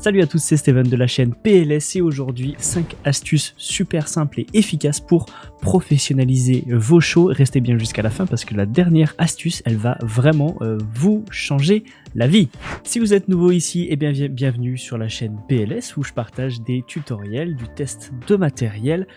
Salut à tous, c'est Steven de la chaîne PLS et aujourd'hui 5 astuces super simples et efficaces pour professionnaliser vos shows. Restez bien jusqu'à la fin parce que la dernière astuce, elle va vraiment vous changer la vie. Si vous êtes nouveau ici, eh bien bienvenue sur la chaîne PLS où je partage des tutoriels, du test de matériel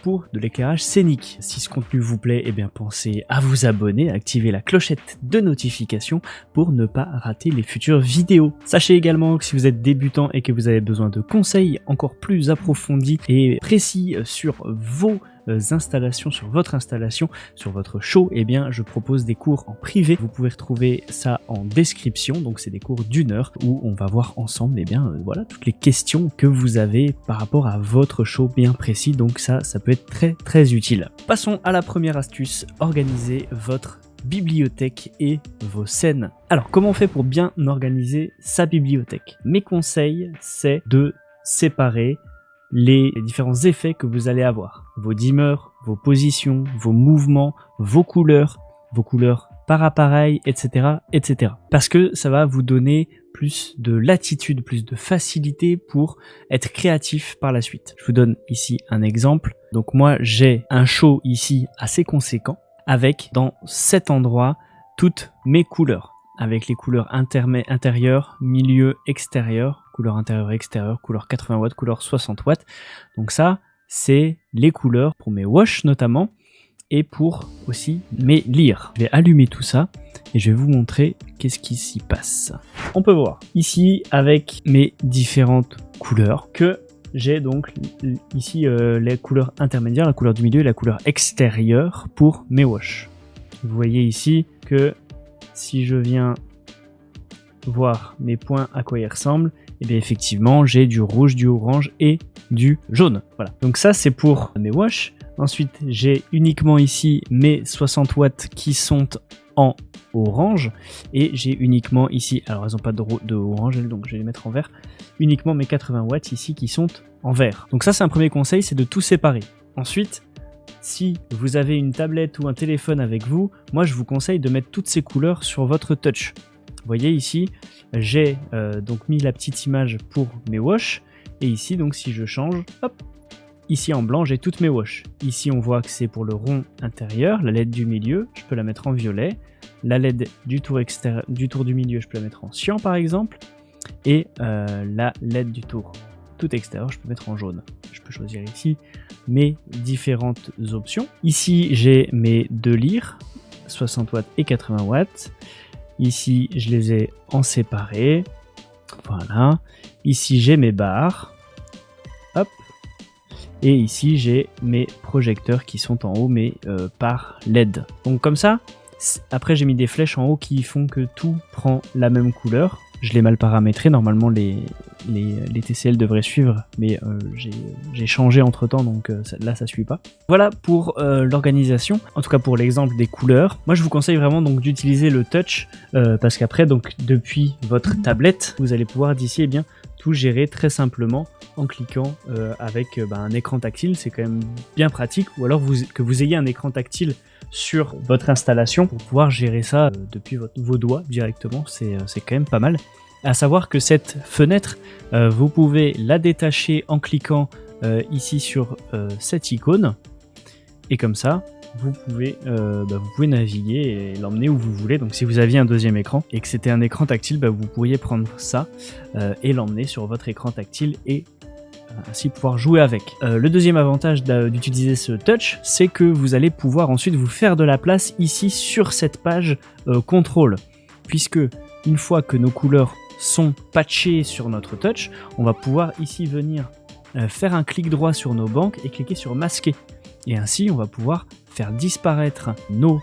pour de l'éclairage scénique. Si ce contenu vous plaît, eh bien pensez à vous abonner, à activer la clochette de notification pour ne pas rater les futures vidéos. Sachez également que si vous êtes débutant et que vous avez besoin de conseils encore plus approfondis et précis sur vos installations, sur votre installation, sur votre show, eh bien je propose des cours en privé. Vous pouvez retrouver ça en description, donc c'est des cours d'1 heure où on va voir ensemble voilà toutes les questions que vous avez par rapport à votre show bien précis, donc ça peut être très utile. Passons à la première astuce, organisez votre bibliothèque et vos scènes. Alors comment on fait pour bien organiser sa bibliothèque? Mes conseils, c'est de séparer les différents effets que vous allez avoir. Vos dimmers, vos positions, vos mouvements, vos couleurs par appareil, etc. Parce que ça va vous donner plus de latitude, plus de facilité pour être créatif par la suite. Je vous donne ici un exemple. Donc moi j'ai un show ici assez conséquent avec dans cet endroit toutes mes couleurs, avec les couleurs intérieures, milieu, extérieur, couleur intérieure, extérieure, couleur 80 watts, couleur 60 watts. Donc ça, c'est les couleurs pour mes wash notamment et pour aussi mes lyres. Je vais allumer tout ça et je vais vous montrer qu'est-ce qui s'y passe. On peut voir ici avec mes différentes couleurs que j'ai donc ici les couleurs intermédiaires, la couleur du milieu et la couleur extérieure pour mes wash. Vous voyez ici que si je viens voir mes points à quoi ils ressemblent, et bien effectivement j'ai du rouge, du orange et du jaune. Voilà. Donc ça c'est pour mes wash. Ensuite j'ai uniquement ici mes 60 watts qui sont en orange et j'ai uniquement ici, alors elles n'ont pas de orange donc je vais les mettre en vert, uniquement mes 80 watts ici qui sont en vert. Donc ça c'est un premier conseil, c'est de tout séparer. Ensuite, si vous avez une tablette ou un téléphone avec vous, moi je vous conseille de mettre toutes ces couleurs sur votre touch. Vous voyez ici, j'ai donc mis la petite image pour mes wash et ici donc si je change, hop, ici en blanc j'ai toutes mes wash. Ici on voit que c'est pour le rond intérieur, la LED du milieu, je peux la mettre en violet. La LED du tour extérieur, du tour du milieu, je peux la mettre en cyan par exemple. Et la LED du tour tout extérieur, je peux mettre en jaune. Je peux choisir ici mes différentes options. Ici, j'ai mes deux lyres, 60 watts et 80 watts. Ici, je les ai en séparés. Voilà. Ici, j'ai mes barres. Hop. Et ici, j'ai mes projecteurs qui sont en haut, mais par LED. Donc comme ça, après j'ai mis des flèches en haut qui font que tout prend la même couleur. Je l'ai mal paramétré, normalement les TCL devraient suivre, mais j'ai changé entre temps, donc là ça suit pas. Voilà pour l'organisation, en tout cas pour l'exemple des couleurs. Moi je vous conseille vraiment donc d'utiliser le touch, parce qu'après donc depuis votre tablette, vous allez pouvoir d'ici tout gérer très simplement en cliquant avec un écran tactile. C'est quand même bien pratique, ou alors que vous ayez un écran tactile sur votre installation pour pouvoir gérer ça depuis vos doigts directement, c'est quand même pas mal. À savoir que cette fenêtre, vous pouvez la détacher en cliquant ici sur cette icône, et comme ça vous pouvez naviguer et l'emmener où vous voulez. Donc si vous aviez un deuxième écran et que c'était un écran tactile, vous pourriez prendre ça et l'emmener sur votre écran tactile et ainsi pouvoir jouer avec. Le deuxième avantage d'utiliser ce touch, c'est que vous allez pouvoir ensuite vous faire de la place ici sur cette page contrôle, puisque une fois que nos couleurs sont patchées sur notre touch, on va pouvoir ici venir faire un clic droit sur nos banques et cliquer sur masquer, et ainsi on va pouvoir faire disparaître nos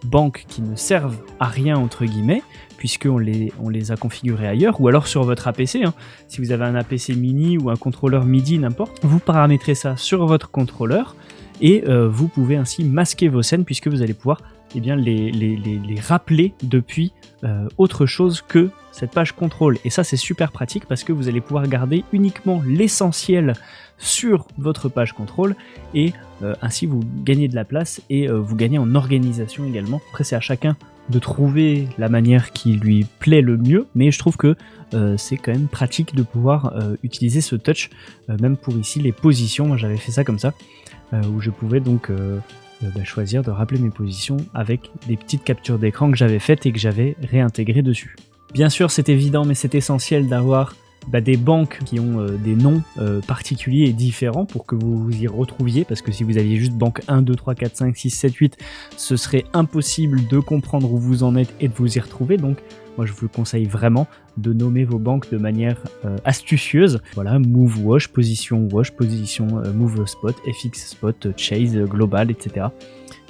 banques qui ne servent à rien entre guillemets, puisqu'on les a configurées ailleurs, ou alors sur votre APC, si vous avez un APC mini ou un contrôleur MIDI, n'importe, vous paramétrez ça sur votre contrôleur et vous pouvez ainsi masquer vos scènes puisque vous allez pouvoir les rappeler depuis autre chose que cette page contrôle. Et ça c'est super pratique parce que vous allez pouvoir garder uniquement l'essentiel sur votre page contrôle et ainsi vous gagnez de la place et vous gagnez en organisation également. Après c'est à chacun de trouver la manière qui lui plaît le mieux, mais je trouve que c'est quand même pratique de pouvoir utiliser ce touch, même pour ici les positions. Moi j'avais fait ça comme ça, où je pouvais donc choisir de rappeler mes positions avec des petites captures d'écran que j'avais faites et que j'avais réintégrées dessus. Bien sûr c'est évident, mais c'est essentiel d'avoir des banques qui ont des noms particuliers et différents pour que vous vous y retrouviez, parce que si vous aviez juste banque 1, 2, 3, 4, 5, 6, 7, 8, ce serait impossible de comprendre où vous en êtes et de vous y retrouver. Donc moi je vous conseille vraiment de nommer vos banques de manière astucieuse. Voilà, move wash, position move spot, fx spot, chase, global, etc.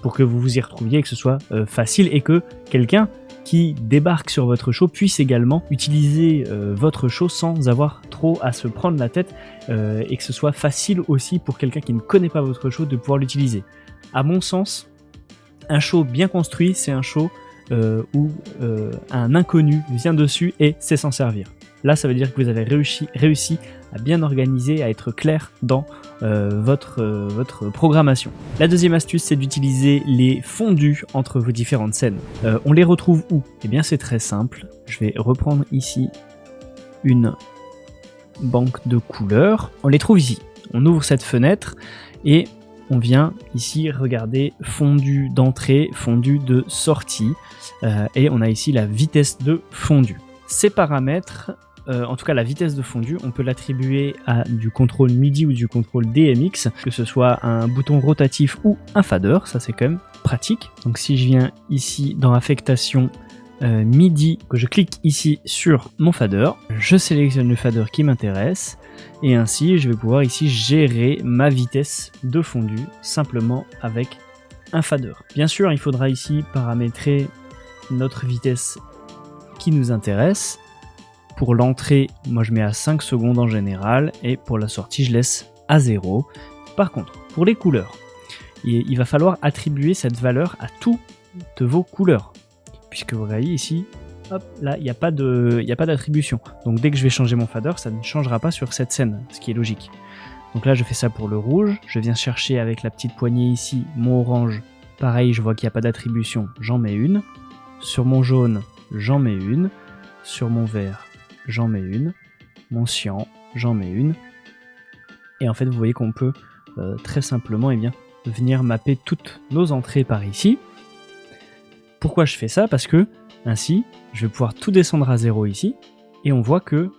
pour que vous vous y retrouviez et que ce soit facile et que quelqu'un qui débarque sur votre show puisse également utiliser votre show sans avoir trop à se prendre la tête et que ce soit facile aussi pour quelqu'un qui ne connaît pas votre show de pouvoir l'utiliser. À mon sens, un show bien construit, c'est un show où un inconnu vient dessus et sait s'en servir. Là, ça veut dire que vous avez réussi à bien organiser, à être clair dans votre programmation. La deuxième astuce, c'est d'utiliser les fondus entre vos différentes scènes. On les retrouve où? Eh bien, c'est très simple. Je vais reprendre ici une banque de couleurs. On les trouve ici. On ouvre cette fenêtre et on vient ici regarder fondu d'entrée, fondu de sortie. Et on a ici la vitesse de fondu. Ces paramètres, en tout cas la vitesse de fondu, on peut l'attribuer à du contrôle MIDI ou du contrôle DMX, que ce soit un bouton rotatif ou un fader, ça c'est quand même pratique. Donc si je viens ici dans affectation MIDI, que je clique ici sur mon fader, je sélectionne le fader qui m'intéresse, et ainsi je vais pouvoir ici gérer ma vitesse de fondu simplement avec un fader. Bien sûr, il faudra ici paramétrer notre vitesse qui nous intéresse. Pour l'entrée, moi je mets à 5 secondes en général, et pour la sortie je laisse à 0. Par contre, pour les couleurs, il va falloir attribuer cette valeur à toutes vos couleurs, puisque vous voyez ici, hop, là il n'y a pas d'attribution. Donc dès que je vais changer mon fader, ça ne changera pas sur cette scène, ce qui est logique. Donc là je fais ça pour le rouge, je viens chercher avec la petite poignée ici mon orange, pareil je vois qu'il n'y a pas d'attribution, j'en mets une. Sur mon jaune, j'en mets une. Sur mon vert, j'en mets une. Mon cyan, j'en mets une. Et en fait, vous voyez qu'on peut très simplement venir mapper toutes nos entrées par ici. Pourquoi je fais ça? Parce que ainsi, je vais pouvoir tout descendre à 0 ici. Et on voit que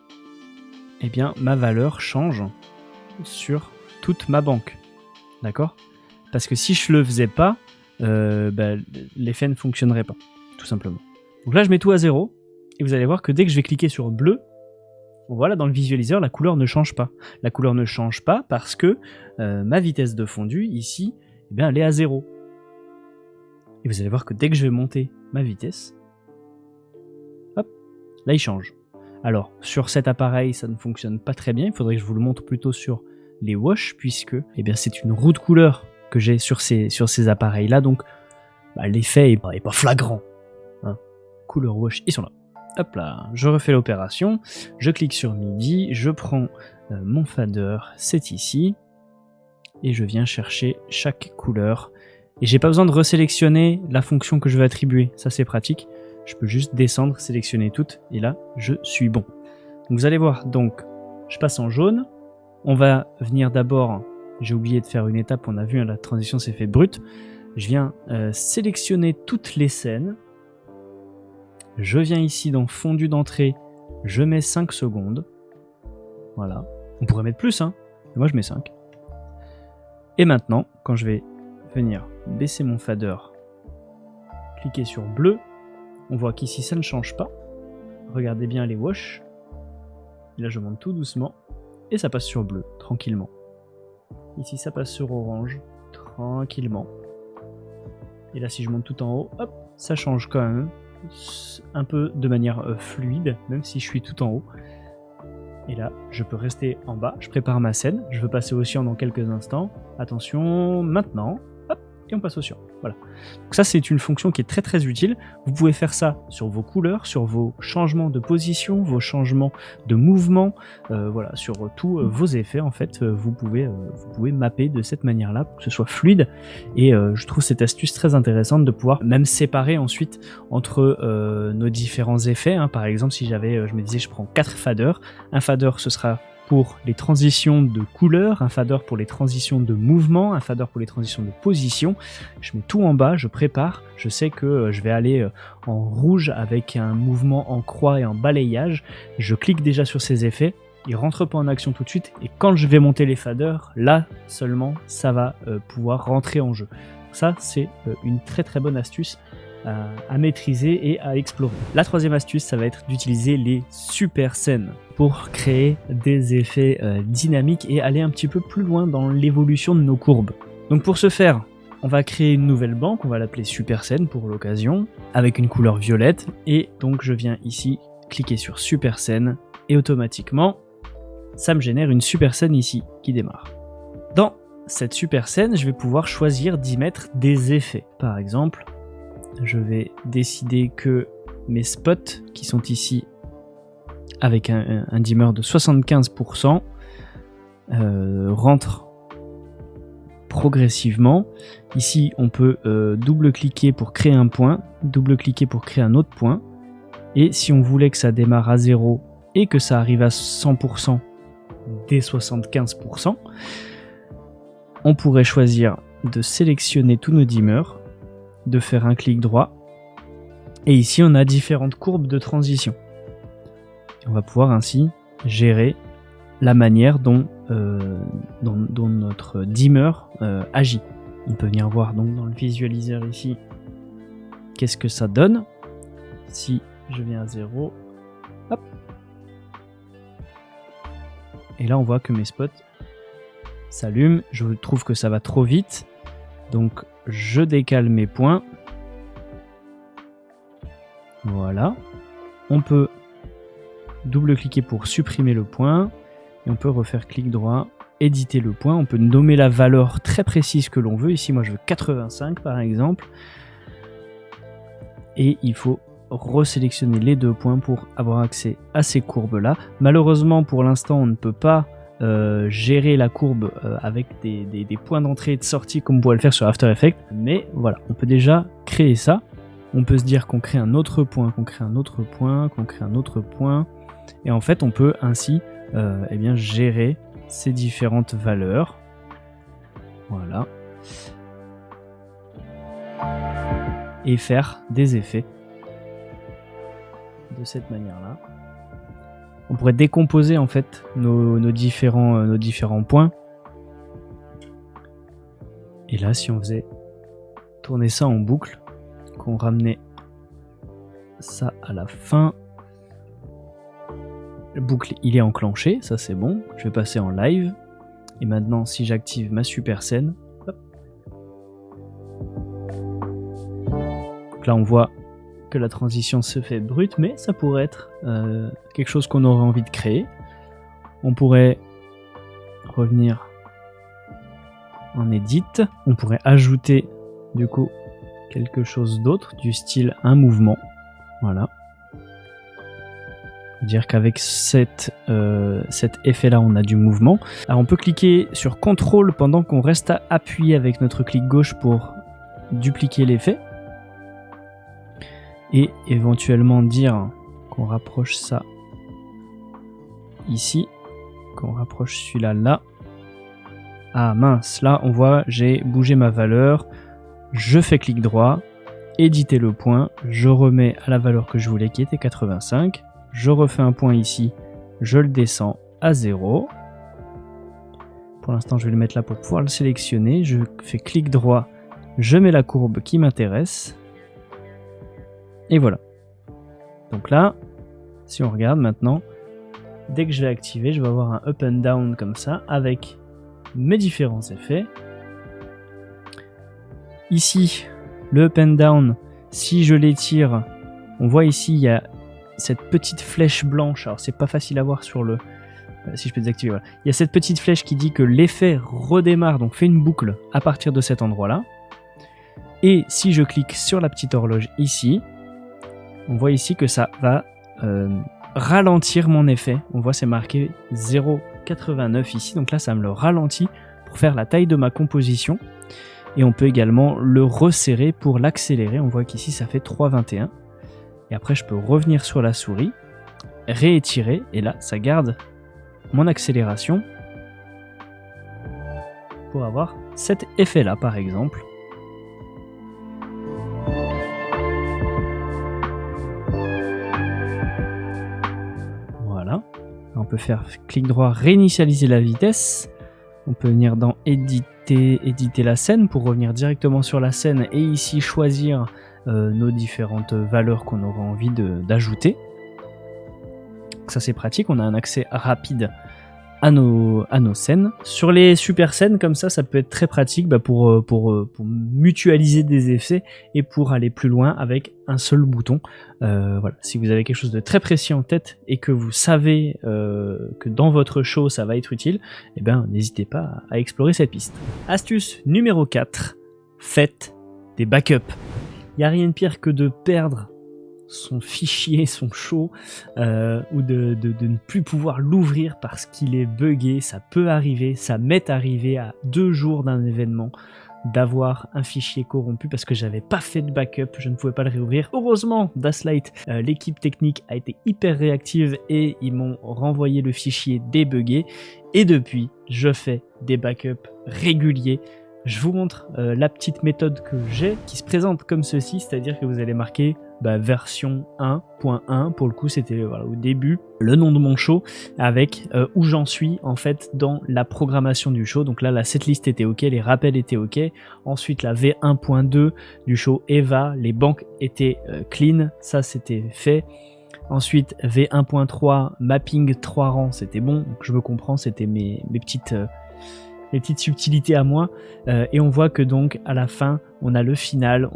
ma valeur change sur toute ma banque. D'accord? Parce que si je le faisais pas, l'effet ne fonctionnerait pas. Tout simplement. Donc là je mets tout à 0 et vous allez voir que dès que je vais cliquer sur bleu, voilà, dans le visualiseur la couleur ne change pas. La couleur ne change pas parce que ma vitesse de fondu ici, elle est à 0. Et vous allez voir que dès que je vais monter ma vitesse, hop, là il change. Alors sur cet appareil ça ne fonctionne pas très bien, il faudrait que je vous le montre plutôt sur les wash, puisque c'est une roue de couleur que j'ai sur ces appareils là, donc l'effet est pas flagrant. Couleur wash, ils sont là. Hop là, je refais l'opération, je clique sur MIDI, je prends mon fader, c'est ici, et je viens chercher chaque couleur. Et j'ai pas besoin de resélectionner la fonction que je veux attribuer, ça c'est pratique. Je peux juste descendre, sélectionner toutes, et là, je suis bon. Donc vous allez voir, donc, je passe en jaune, on va venir d'abord, j'ai oublié de faire une étape, on a vu, la transition s'est fait brute, je viens sélectionner toutes les scènes. Je viens ici dans fondu d'entrée, je mets 5 secondes. Voilà. On pourrait mettre plus, mais moi je mets 5. Et maintenant, quand je vais venir baisser mon fader, cliquer sur bleu, on voit qu'ici ça ne change pas. Regardez bien les wash. Là je monte tout doucement et ça passe sur bleu, tranquillement. Ici ça passe sur orange, tranquillement. Et là si je monte tout en haut, hop, ça change quand même. Un peu de manière fluide, même si je suis tout en haut. Et là, je peux rester en bas, je prépare ma scène, je veux passer au cyan dans quelques instants. Attention, maintenant, hop, et on passe au cyan. Voilà. Donc ça, c'est une fonction qui est très très utile. Vous pouvez faire ça sur vos couleurs, sur vos changements de position, vos changements de mouvement, voilà, sur tous vos effets en fait. Vous pouvez mapper de cette manière-là pour que ce soit fluide. Et je trouve cette astuce très intéressante de pouvoir même séparer ensuite entre nos différents effets. Hein. Par exemple, si je me disais, je prends 4 faders. Un fader, ce sera pour les transitions de couleur, un fader pour les transitions de mouvement, un fader pour les transitions de position. Je mets tout en bas, je prépare, je sais que je vais aller en rouge avec un mouvement en croix et en balayage. Je clique déjà sur ces effets, ils rentrent pas en action tout de suite, et quand je vais monter les faders, là seulement ça va pouvoir rentrer en jeu. Ça, c'est une très très bonne astuce à maîtriser et à explorer. La troisième astuce, ça va être d'utiliser les super scènes pour créer des effets dynamiques et aller un petit peu plus loin dans l'évolution de nos courbes. Donc pour ce faire, on va créer une nouvelle banque, on va l'appeler super scène pour l'occasion, avec une couleur violette, et donc je viens ici cliquer sur super scène, et automatiquement, ça me génère une super scène ici qui démarre. Dans cette super scène, je vais pouvoir choisir d'y mettre des effets. Par exemple, je vais décider que mes spots qui sont ici avec un dimmer de 75% rentrent progressivement. Ici, on peut double-cliquer pour créer un point, double-cliquer pour créer un autre point. Et si on voulait que ça démarre à 0 et que ça arrive à 100% dès 75%, on pourrait choisir de sélectionner tous nos dimmers, de faire un clic droit, et ici on a différentes courbes de transition. Et on va pouvoir ainsi gérer la manière dont notre dimmer agit. On peut venir voir donc dans le visualiseur ici qu'est-ce que ça donne. Si je viens à 0, hop, et là on voit que mes spots s'allument. Je trouve que ça va trop vite, donc je décale mes points. Voilà. On peut double-cliquer pour supprimer le point. Et on peut refaire clic droit, éditer le point. On peut nommer la valeur très précise que l'on veut. Ici, moi, je veux 85 par exemple. Et il faut resélectionner les deux points pour avoir accès à ces courbes-là. Malheureusement, pour l'instant, on ne peut pas gérer la courbe avec des points d'entrée et de sortie comme on pourrait le faire sur After Effects, mais voilà, on peut déjà créer ça. On peut se dire qu'on crée un autre point, qu'on crée un autre point, qu'on crée un autre point, et en fait on peut ainsi eh bien, gérer ces différentes valeurs. Voilà. Et faire des effets de cette manière-là. On pourrait décomposer en fait nos différents points. Et là, si on faisait tourner ça en boucle, qu'on ramenait ça à la fin, le boucle il est enclenché, ça c'est bon. Je vais passer en live. Et maintenant, si j'active ma super scène, hop. Donc là, on voit que la transition se fait brute, mais ça pourrait être quelque chose qu'on aurait envie de créer. On pourrait revenir en edit, on pourrait ajouter du coup quelque chose d'autre du style un mouvement. Voilà. Dire qu'avec cet effet là on a du mouvement. Alors on peut cliquer sur CTRL pendant qu'on reste appuyé avec notre clic gauche pour dupliquer l'effet. Et éventuellement dire qu'on rapproche ça ici, qu'on rapproche celui-là là. Ah mince, là on voit j'ai bougé ma valeur, je fais clic droit, éditer le point, je remets à la valeur que je voulais qui était 85, je refais un point ici, je le descends à 0. Pour l'instant je vais le mettre là pour pouvoir le sélectionner, je fais clic droit, je mets la courbe qui m'intéresse. Et voilà. Donc là, si on regarde maintenant, dès que je vais activer, je vais avoir un up and down comme ça, avec mes différents effets. Ici, le up and down, si je l'étire, on voit ici, il y a cette petite flèche blanche. Alors, c'est pas facile à voir sur le... si je peux désactiver, voilà. Il y a cette petite flèche qui dit que l'effet redémarre, donc fait une boucle à partir de cet endroit-là. Et si je clique sur la petite horloge ici, on voit ici que ça va ralentir mon effet. On voit c'est marqué 0,89 ici, donc là ça me le ralentit pour faire la taille de ma composition. Et on peut également le resserrer pour l'accélérer. On voit qu'ici ça fait 3,21. Et après je peux revenir sur la souris, réétirer, et là ça garde mon accélération pour avoir cet effet là par exemple. Voilà, on peut faire clic droit, réinitialiser la vitesse. On peut venir dans éditer la scène pour revenir directement sur la scène et ici choisir nos différentes valeurs qu'on aura envie d'ajouter. Ça c'est pratique, on a un accès rapide à nos scènes. Sur les super scènes comme ça peut être très pratique pour mutualiser des effets et pour aller plus loin avec un seul bouton. Voilà. Si vous avez quelque chose de très précis en tête et que vous savez que dans votre show ça va être utile, eh ben, n'hésitez pas à explorer cette piste. Astuce numéro 4, faites des backups. Il n'y a rien de pire que de perdre son fichier, son show, ou de ne plus pouvoir l'ouvrir parce qu'il est buggé. Ça peut arriver, ça m'est arrivé à 2 jours d'un événement d'avoir un fichier corrompu parce que j'avais pas fait de backup, je ne pouvais pas le réouvrir. Heureusement, Daslight, l'équipe technique a été hyper réactive et ils m'ont renvoyé le fichier débugué. Et depuis, je fais des backups réguliers. Je vous montre la petite méthode que j'ai qui se présente comme ceci, c'est-à-dire que vous allez marquer version 1.1, pour le coup c'était au début, le nom de mon show avec où j'en suis en fait dans la programmation du show. Donc là la setlist était ok, les rappels étaient ok, ensuite la V1.2 du show Eva, les banques étaient clean, ça c'était fait. Ensuite V1.3 mapping 3 rangs, c'était bon, donc je me comprends, c'était mes petites subtilités à moi, et on voit que donc à la fin on a le final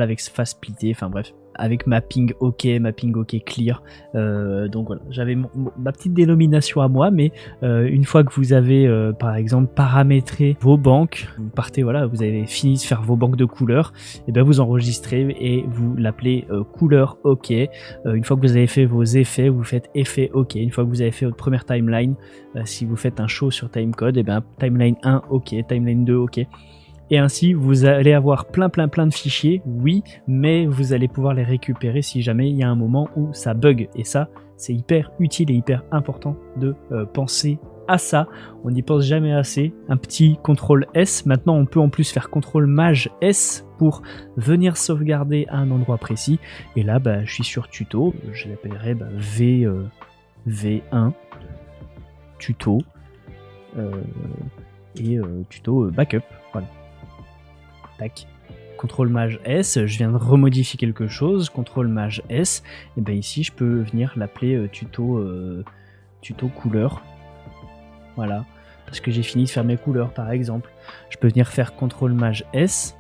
avec face splitté, enfin bref, avec mapping ok clear. Donc voilà, j'avais ma petite dénomination à moi, mais une fois que vous avez par exemple paramétré vos banques, vous partez, voilà, vous avez fini de faire vos banques de couleurs, et bien vous enregistrez et vous l'appelez couleur ok. Une fois que vous avez fait vos effets, vous faites effet ok. Une fois que vous avez fait votre première timeline, si vous faites un show sur timecode, et bien timeline 1 ok, timeline 2 ok. Et ainsi, vous allez avoir plein de fichiers, oui, mais vous allez pouvoir les récupérer si jamais il y a un moment où ça bug. Et ça, c'est hyper utile et hyper important de penser à ça. On n'y pense jamais assez. Un petit CTRL S. Maintenant, on peut en plus faire CTRL Maj S pour venir sauvegarder à un endroit précis. Et là, je suis sur tuto. Je l'appellerai V1 tuto et tuto backup. Voilà. Tac. CTRL Maj S, je viens de remodifier quelque chose, CTRL Maj S, et bien ici je peux venir l'appeler tuto couleur. Voilà, parce que j'ai fini de faire mes couleurs par exemple. Je peux venir faire CTRL Maj S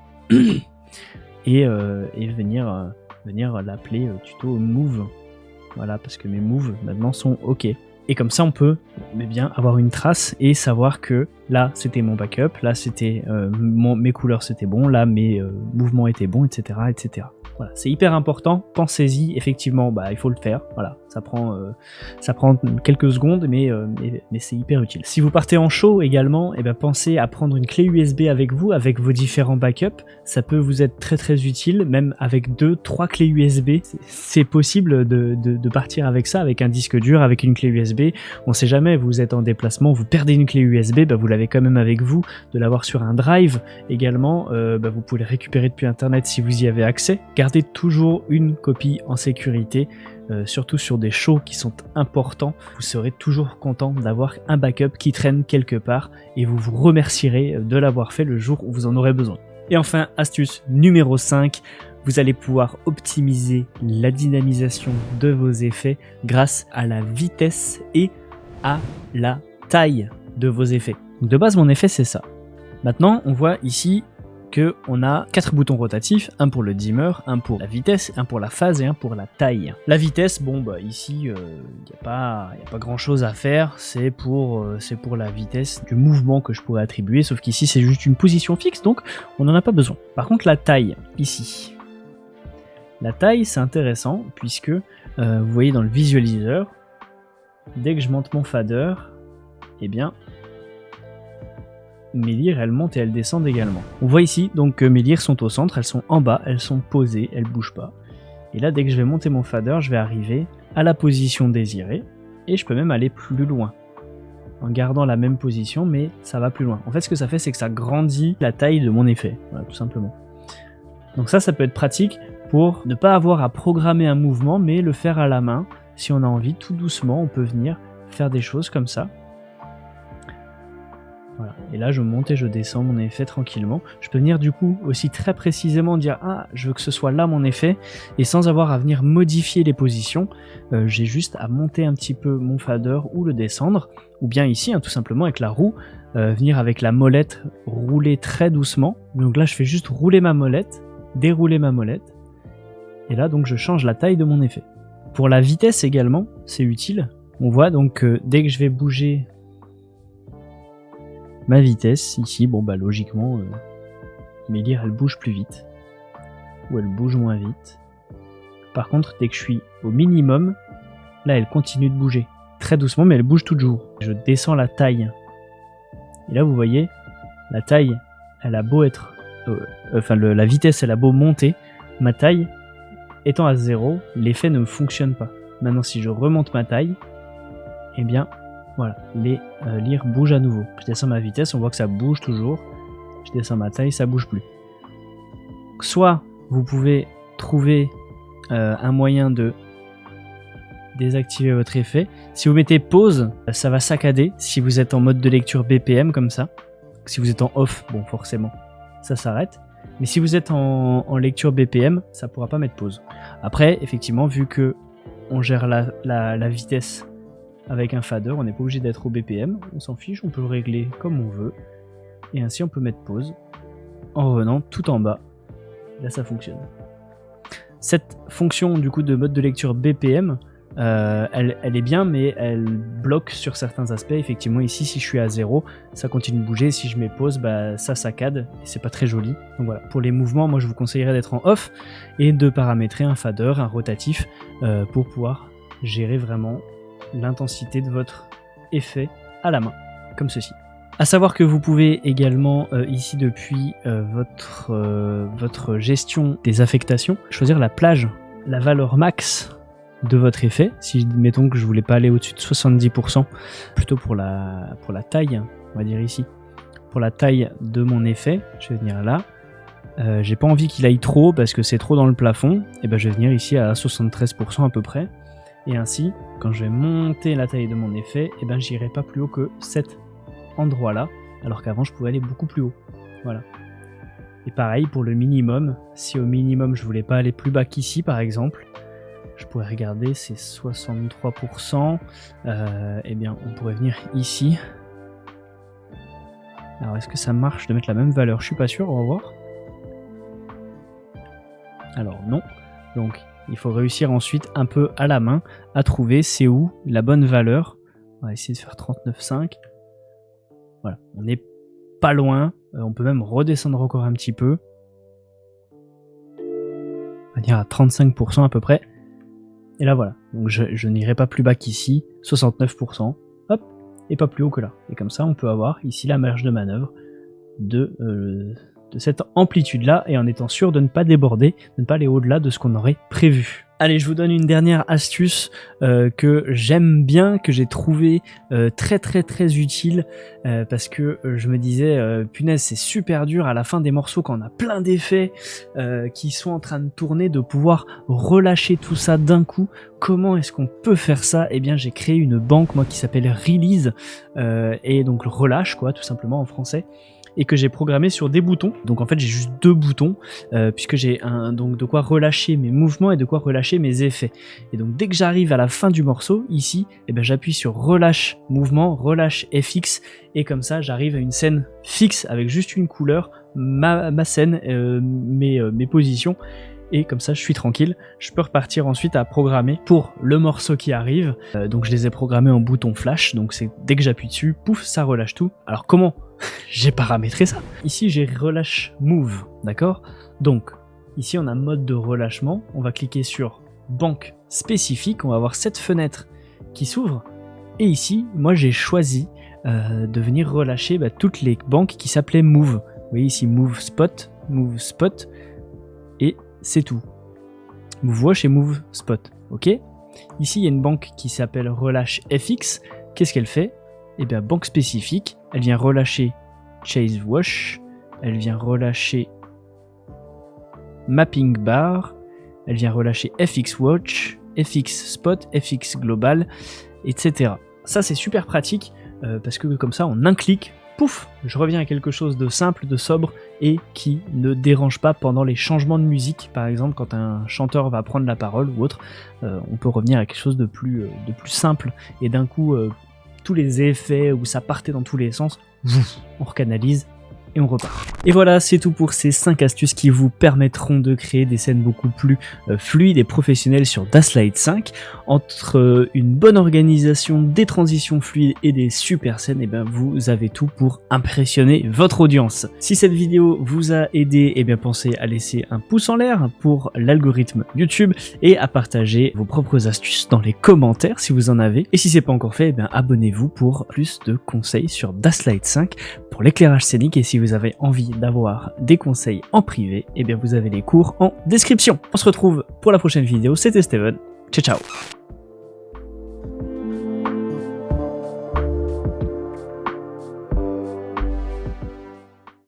et venir l'appeler tuto move. Voilà, parce que mes moves maintenant sont ok. Et comme ça, on peut bien avoir une trace et savoir que là, c'était mon backup, là, c'était mes couleurs, c'était bon, là, mes mouvements étaient bons, etc., etc. Voilà, c'est hyper important. Pensez-y, effectivement, il faut le faire. Voilà, ça prend quelques secondes, mais c'est hyper utile. Si vous partez en show également, pensez à prendre une clé USB avec vous, avec vos différents backups. Ça peut vous être très très utile, même avec 2-3 clés USB. C'est possible de partir avec ça, avec un disque dur, avec une clé USB. On sait jamais, vous êtes en déplacement, vous perdez une clé USB, vous l'avez quand même avec vous, de l'avoir sur un drive également. Vous pouvez le récupérer depuis internet si vous y avez accès. Gardez toujours une copie en sécurité, surtout sur des shows qui sont importants. Vous serez toujours content d'avoir un backup qui traîne quelque part et vous vous remercierez de l'avoir fait le jour où vous en aurez besoin. Et enfin, astuce numéro 5, vous allez pouvoir optimiser la dynamisation de vos effets grâce à la vitesse et à la taille de vos effets. Donc de base, mon effet, c'est ça. Maintenant, on voit ici que on a 4 boutons rotatifs, un pour le dimmer, un pour la vitesse, un pour la phase et un pour la taille. La vitesse, bon bah ici il n'y a pas grand chose à faire, c'est pour la vitesse du mouvement que je pourrais attribuer, sauf qu'ici c'est juste une position fixe, donc on n'en a pas besoin. Par contre la taille, ici, la taille c'est intéressant puisque vous voyez dans le visualiseur, dès que je monte mon fader, eh bien mes lyres elles montent et elles descendent également. On voit ici donc que mes lyres sont au centre, elles sont en bas, elles sont posées, elles bougent pas. Et là dès que je vais monter mon fader, je vais arriver à la position désirée et je peux même aller plus loin en gardant la même position, mais ça va plus loin. En fait ce que ça fait c'est que ça grandit la taille de mon effet, voilà, tout simplement. Donc ça peut être pratique pour ne pas avoir à programmer un mouvement mais le faire à la main. Si on a envie, tout doucement on peut venir faire des choses comme ça. Voilà. Et là je monte et je descends mon effet tranquillement. Je peux venir du coup aussi très précisément dire ah je veux que ce soit là mon effet, et sans avoir à venir modifier les positions, j'ai juste à monter un petit peu mon fader ou le descendre, ou bien ici tout simplement avec la roue, venir avec la molette rouler très doucement. Donc là je fais juste rouler ma molette, dérouler ma molette, et là donc je change la taille de mon effet. Pour la vitesse également c'est utile. On voit donc dès que je vais bouger ma vitesse, ici, bon bah logiquement, mes lyres elles bougent plus vite, ou elles bougent moins vite. Par contre, dès que je suis au minimum, là elles continuent de bouger, très doucement mais elles bougent toujours. Je descends la taille, et là vous voyez, la taille, elle a beau être, la vitesse elle a beau monter, ma taille étant à 0, l'effet ne me fonctionne pas. Maintenant si je remonte ma taille, eh bien, voilà, les lyres bougent à nouveau. Je descends ma vitesse, on voit que ça bouge toujours. Je descends ma taille, ça bouge plus. Soit vous pouvez trouver un moyen de désactiver votre effet. Si vous mettez pause, ça va saccader. Si vous êtes en mode de lecture BPM comme ça, si vous êtes en off, bon forcément, ça s'arrête. Mais si vous êtes en lecture BPM, ça pourra pas mettre pause. Après, effectivement, vu que on gère la vitesse avec un fader, on n'est pas obligé d'être au BPM, on s'en fiche, on peut le régler comme on veut, et ainsi on peut mettre pause en revenant tout en bas. Là ça fonctionne. Cette fonction du coup de mode de lecture BPM, elle est bien, mais elle bloque sur certains aspects. Effectivement ici si je suis à 0, ça continue de bouger, si je mets pause, bah, ça saccade, et c'est pas très joli. Donc voilà, pour les mouvements, moi je vous conseillerais d'être en off, et de paramétrer un fader, un rotatif, pour pouvoir gérer vraiment l'intensité de votre effet à la main, comme ceci. À savoir que vous pouvez également ici depuis votre gestion des affectations, choisir la plage, la valeur max de votre effet. Si mettons que je voulais pas aller au-dessus de 70%, plutôt pour la taille, on va dire ici, pour la taille de mon effet, je vais venir là. J'ai pas envie qu'il aille trop parce que c'est trop dans le plafond, et ben je vais venir ici à 73% à peu près. Et ainsi, quand je vais monter la taille de mon effet, eh ben j'irai pas plus haut que cet endroit-là, alors qu'avant je pouvais aller beaucoup plus haut. Voilà. Et pareil pour le minimum, si au minimum je voulais pas aller plus bas qu'ici par exemple, je pourrais regarder, c'est 63%, eh bien on pourrait venir ici. Alors est-ce que ça marche de mettre la même valeur? Je suis pas sûr, on va voir. Alors non, donc il faut réussir ensuite un peu à la main à trouver c'est où la bonne valeur. On va essayer de faire 39,5. Voilà, on n'est pas loin. On peut même redescendre encore un petit peu. On va dire à 35% à peu près. Et là voilà, donc je n'irai pas plus bas qu'ici, 69%. Hop, et pas plus haut que là. Et comme ça on peut avoir ici la marge de manœuvre de cette amplitude-là, et en étant sûr de ne pas déborder, de ne pas aller au-delà de ce qu'on aurait prévu. Allez, je vous donne une dernière astuce que j'aime bien, que j'ai trouvé très utile, parce que je me disais, punaise, c'est super dur à la fin des morceaux quand on a plein d'effets qui sont en train de tourner, de pouvoir relâcher tout ça d'un coup. Comment est-ce qu'on peut faire ça? Eh bien, j'ai créé une banque, moi, qui s'appelle Release, et donc relâche, quoi, tout simplement en français. et que j'ai programmé sur des boutons. Donc en fait j'ai juste 2 boutons puisque j'ai donc de quoi relâcher mes mouvements et de quoi relâcher mes effets. Et donc dès que j'arrive à la fin du morceau ici, j'appuie sur relâche mouvement, relâche FX, et comme ça j'arrive à une scène fixe avec juste une couleur, ma scène, mes positions. Et comme ça je suis tranquille, je peux repartir ensuite à programmer pour le morceau qui arrive. Donc je les ai programmés en bouton flash, donc c'est dès que j'appuie dessus, pouf, ça relâche tout. Alors comment j'ai paramétré ça? Ici j'ai relâche move, d'accord? Donc ici on a mode de relâchement, on va cliquer sur banque spécifique, on va avoir cette fenêtre qui s'ouvre, et ici moi j'ai choisi de venir relâcher toutes les banques qui s'appelaient move. Vous voyez ici move spot, et c'est tout. Move wash et move spot, ok? Ici, il y a une banque qui s'appelle relâche FX. Qu'est-ce qu'elle fait? Eh bien, banque spécifique, elle vient relâcher chase wash, elle vient relâcher mapping bar, elle vient relâcher FX watch, FX spot, FX global, etc. Ça, c'est super pratique parce que comme ça, en un clic, pouf, je reviens à quelque chose de simple, de sobre et qui ne dérange pas pendant les changements de musique. Par exemple, quand un chanteur va prendre la parole ou autre, on peut revenir à quelque chose de plus simple, et d'un coup, tous les effets où ça partait dans tous les sens, on recanalise et on repart. Et voilà, c'est tout pour ces 5 astuces qui vous permettront de créer des scènes beaucoup plus fluides et professionnelles sur Dasslite 5. Entre une bonne organisation, des transitions fluides et des super scènes, vous avez tout pour impressionner votre audience. Si cette vidéo vous a aidé, pensez à laisser un pouce en l'air pour l'algorithme YouTube et à partager vos propres astuces dans les commentaires si vous en avez. Et si c'est pas encore fait, abonnez-vous pour plus de conseils sur Dasslite 5 pour l'éclairage scénique. Et si vous avez envie d'avoir des conseils en privé, vous avez les cours en description. On se retrouve pour la prochaine vidéo, c'était Steven, ciao ciao.